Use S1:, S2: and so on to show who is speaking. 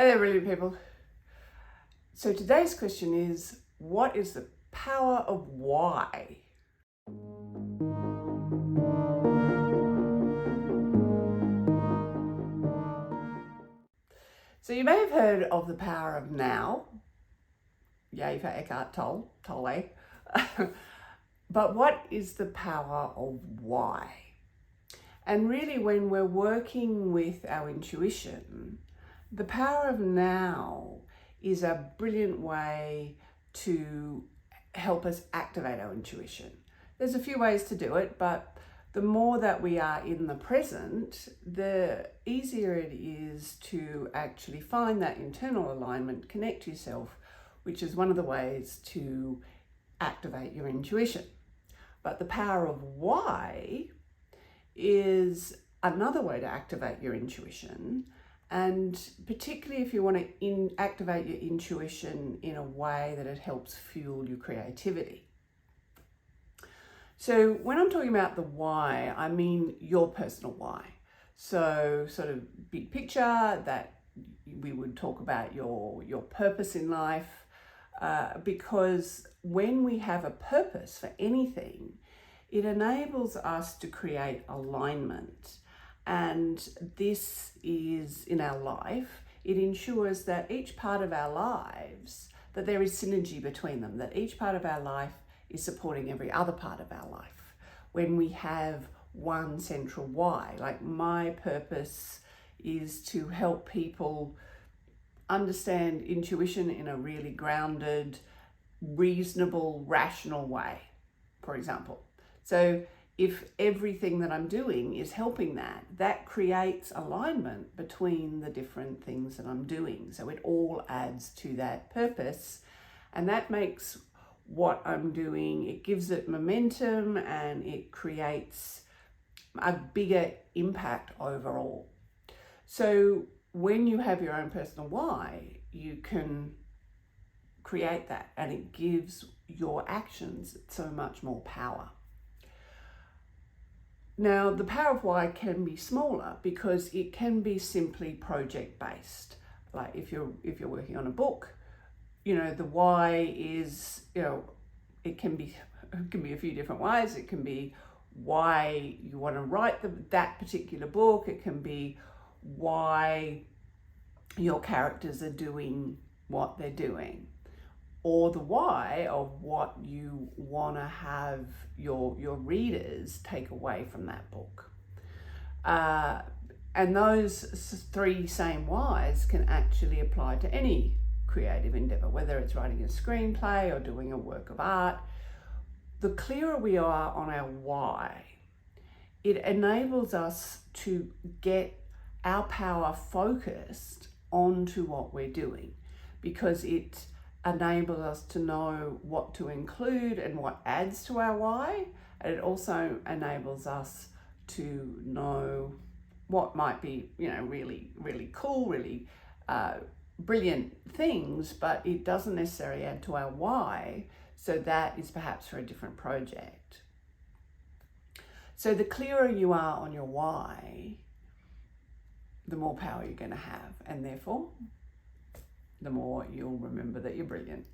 S1: Hey there, brilliant people. So today's question is, what is the power of why? So you may have heard of the power of now. Yay for Eckhart Tolle. But what is the power of why? And really, when we're working with our intuition, the power of now is a brilliant way to help us activate our intuition. There's a few ways to do it, but the more that we are in the present, the easier it is to actually find that internal alignment, connect to yourself, which is one of the ways to activate your intuition. But the power of why is another way to activate your intuition, and particularly if you want to activate your intuition in a way that it helps fuel your creativity. So when I'm talking about the why, I mean your personal why. So sort of big picture, that we would talk about your purpose in life, because when we have a purpose for anything, it enables us to create alignment. And this is in our life, it ensures that each part of our lives, that there is synergy between them, that each part of our life is supporting every other part of our life. When we have one central why, like my purpose is to help people understand intuition in a really grounded, reasonable, rational way, for example. So if everything that I'm doing is helping that creates alignment between the different things that I'm doing. So it all adds to that purpose, and that makes what I'm doing, it gives it momentum and it creates a bigger impact overall. So when you have your own personal why, you can create that, and it gives your actions so much more power. Now, the power of why can be smaller because it can be simply project based. Like if you're working on a book, the why is, it can be a few different ways. It can be why you want to write that particular book. It can be why your characters are doing what they're doing, or the why of what you want to have your readers take away from that book. And those three same whys can actually apply to any creative endeavor, whether it's writing a screenplay or doing a work of art. The clearer we are on our why, it enables us to get our power focused onto what we're doing, because it enables us to know what to include and what adds to our why. And it also enables us to know what might be, really, really cool, really brilliant things, but it doesn't necessarily add to our why. So that is perhaps for a different project. So the clearer you are on your why, the more power you're going to have, and therefore the more you'll remember that you're brilliant.